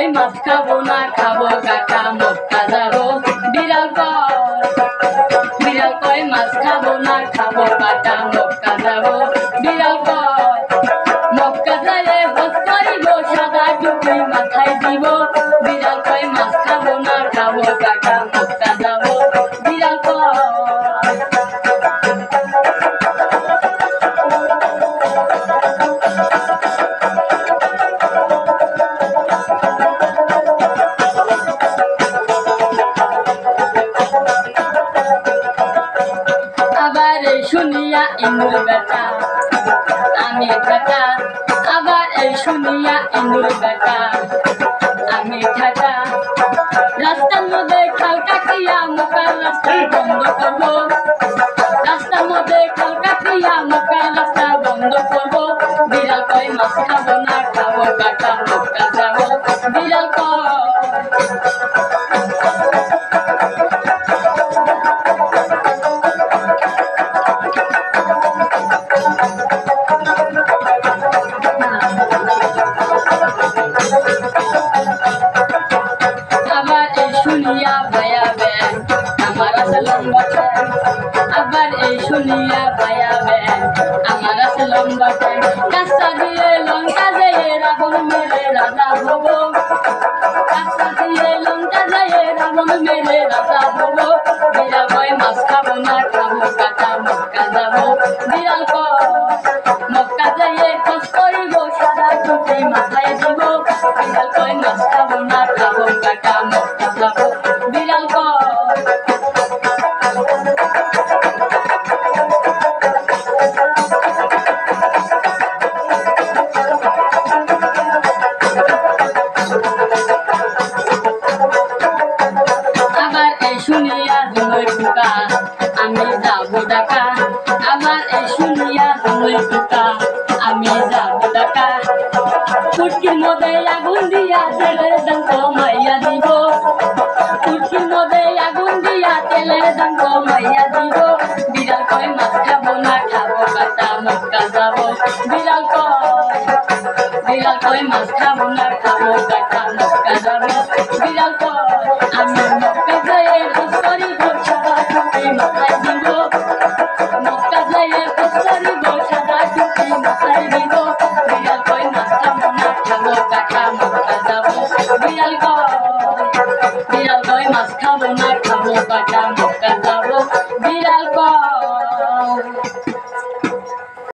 কই মাছ খাবো না খাবো কাকা মক্কা যাবো বিড়াল কই মাছ খাবো না খাবো কাকা মক্কা যাবো বিড়াল কয় মক্কা যাইয়ে হজ করিব সাদা টুপি মাথায় দিব বিড়াল কই মাছ খাবো না খাবো কাকা মক্কা যাবো বিড়াল আবার এই শুনিয়া ইন্দুর বেটা আমি ঠাটা আবার এই শুনিয়া ইন্দুর বেটা আমি ঠাটা রাস্তার মধ্যে খাল কাটিয়া মোকার রাস্তা বন্ধ করবো রাস্তার মধ্যে খাল কাটিয়া মোকার রাস্তা বন্ধ করবো বিড়াল কই মাছ খাবো না খাবো কাকা মক্কা যাবো বিড়াল আবার এই শুনিয়া ভায়া বেন আমার আছে লম্বা ট্যাং আবার এই শুনিয়া ভায়া বেন আমার আছে লম্বা ট্যাং রাস্তা দিয়ে লঙ্কা যেয়ে রাবণ মেরে রাজা হব রাস্তা দিয়ে লঙ্কা যেয়ে রাবণ মেরে রাজা হব বিড়াল কই মাছ খাবো না খাবো কাকা মক্কা যাবো বিড়াল কই মক্কা যেয়ে খোঁজ করিব সাদা টুপি মাথায় দিব বিড়াল কই মাছ খাবো না খাবো কাকা মক্কা যাবো বিড়াল আবার এই শুনিয়া দুই টুকা আমি যাবো ঢাকা আবার এই শুনিয়া দুই টুকা আমি যাবো ঢাকা ফুটকির মধ্যে আগুন দিয়া তেলের দাম কমাইয়া দিব ফুটকির মধ্যে আগুন দিয়া তেলের দাম কমাইয়া দিব বিড়াল কই মাছ খাবো না খাবো কাকা মক্কা যাবো বিড়াল কই মাছ খাবো না খাবো কাকা মক্কা যাবো বিড়াল কই আমি মক্কা যাইয়ে খোঁজ করিব সাদা টুপি মাথায় দিব মক্কা যাইয়ে খোঁজ করিব সাদা টুপি মাথায় দিব বিড়াল কই মাছ খাবো না খাবো কাকা মক্কা যাবো বিড়াল কই মাছ খাবো না খাবো কাকা মক্কা যাবো।